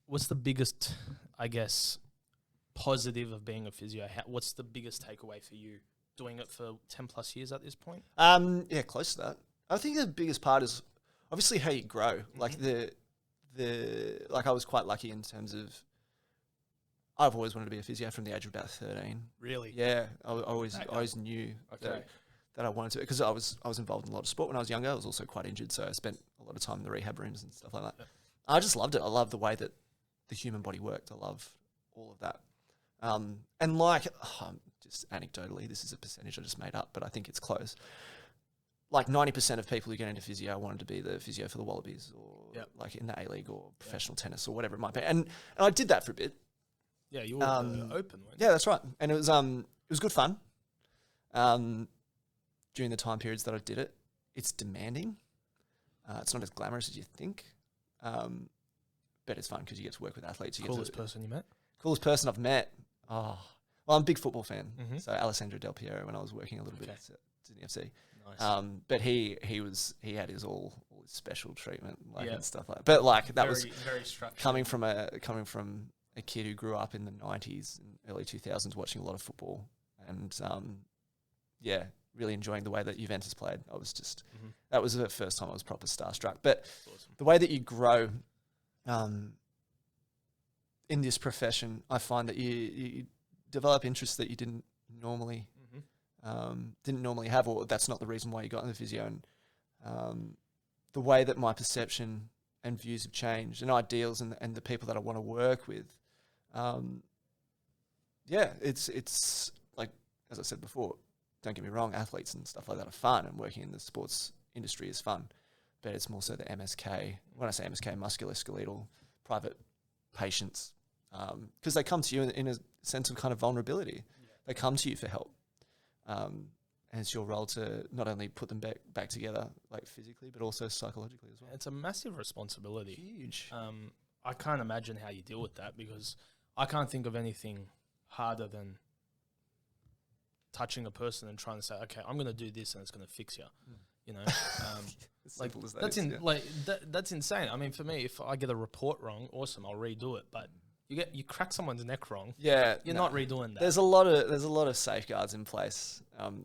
what's the biggest, I guess, positive of being a physio? What's the biggest takeaway for you doing it for 10 plus years at this point? Yeah, close to that. I think the biggest part is obviously how you grow. Like I was quite lucky in terms of I've always wanted to be a physio from the age of about 13. Really? Yeah, I always knew that I wanted to, because I was involved in a lot of sport when I was younger. I was also quite injured, so I spent a lot of time in the rehab rooms and stuff like that. Yep. I just loved it. I loved the way that the human body worked. I love all of that. And just anecdotally, this is a percentage I just made up, but I think it's close. Like 90% of people who get into physio wanted to be the physio for the Wallabies or like in the A-League or professional tennis or whatever it might be. And I did that for a bit. Yeah, you were open, weren't you? Yeah, that's right. And it was good fun. During the time periods that I did it, it's demanding. It's not as glamorous as you think. But it's fun because you get to work with athletes. Coolest person you met? Coolest person I've met? Oh, well, I'm a big football fan. Mm-hmm. So Alessandro Del Piero, when I was working a little bit at Sydney FC. Nice. But he had his all his special treatment and stuff like that. But like that was very structured. coming from a kid who grew up in the 90s and early 2000s watching a lot of football and really enjoying the way that Juventus played. I was just that was the first time I was proper starstruck. But awesome. The way that you grow in this profession, I find that you develop interests that you didn't normally have, or that's not the reason why you got into physio. And the way that my perception and views have changed, and ideals, and the people that I want to work with, it's like, as I said before, don't get me wrong, athletes and stuff like that are fun, and working in the sports industry is fun, but it's more so the MSK. When I say MSK, musculoskeletal, private patients, because they come to you in a sense of kind of vulnerability. Yeah. They come to you for help. And it's your role to not only put them back together, like physically, but also psychologically as well. It's a massive responsibility. Huge. I can't imagine how you deal with that, because I can't think of anything harder than touching a person and trying to say, okay, I'm going to do this and it's going to fix you. You know, like that's insane. I mean, for me, if I get a report wrong, awesome, I'll redo it. But you crack someone's neck wrong. Yeah, you're not redoing that. There's a lot of safeguards in place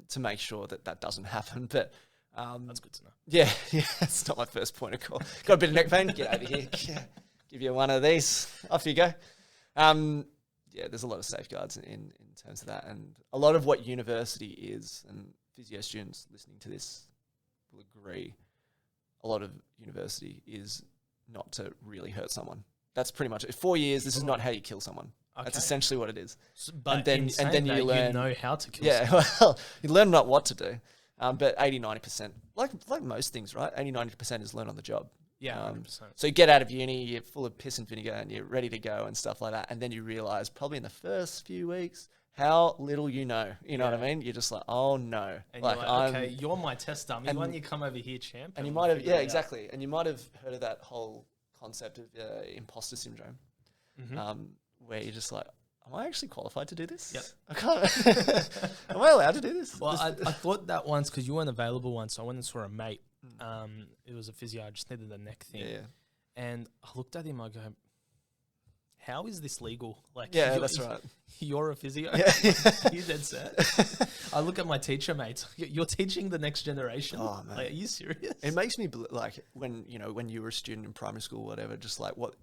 to make sure that doesn't happen. But that's good to know. Yeah, it's not my first point of call. Got a bit of neck pain? Get over here. Give you one of these. Off you go. There's a lot of safeguards in terms of that, and a lot of what university is, and physio students listening to this will agree, a lot of university is not to really hurt someone. That's pretty much it. 4 years, this is not how you kill someone. Okay. That's essentially what it is. But and then you learn, you know how to kill someone. Yeah, well, you learn not what to do. But 80-90%, like most things, right? 80-90% is learn on the job. Yeah, 100%. So you get out of uni, you're full of piss and vinegar, and you're ready to go and stuff like that. And then you realize probably in the first few weeks how little you know. You know what I mean? You're just like, oh no. And like, you're like, okay, you're my test dummy. Why don't you come over here, champ? And you might have, exactly. And you might have heard of that whole concept of imposter syndrome, where you're just like, am I actually qualified to do this? Yep. I can't. Am I allowed to do this? Well, I thought that once because you weren't available once. So I went and saw a mate. It was a physio. I just needed the neck thing. Yeah. And I looked at him. I go, how is this legal? Like, that's right. You're a physio. Yeah. You dead set. I look at my teacher mates. You're teaching the next generation. Oh man, like, are you serious? It makes me like when you were a student in primary school, or whatever. Just like what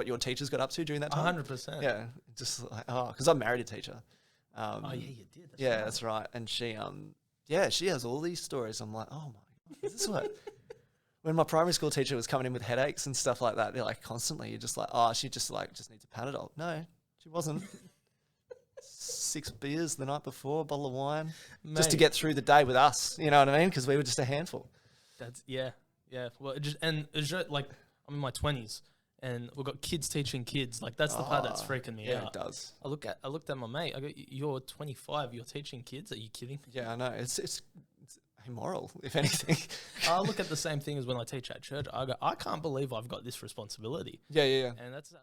your teachers got up to during that time. 100%. Yeah, just like because I'm married a teacher. Oh yeah, you did. That's right. And she she has all these stories. I'm like, oh my god, is this what? When my primary school teacher was coming in with headaches and stuff like that, they're like constantly, you're just like, oh, she just needs a Panadol. No, she wasn't. 6 beers the night before, a bottle of wine, mate, just to get through the day with us. You know what I mean? Because we were just a handful. That's yeah. Well, it's like I'm in my 20s and we've got kids teaching kids. Like that's the part that's freaking me out. Yeah, it does. I looked at my mate. I go, you're 25. You're teaching kids. Are you kidding? Yeah, I know. It's immoral, if anything. I look at the same thing as when I teach at church. I go, I can't believe I've got this responsibility. Yeah. And that's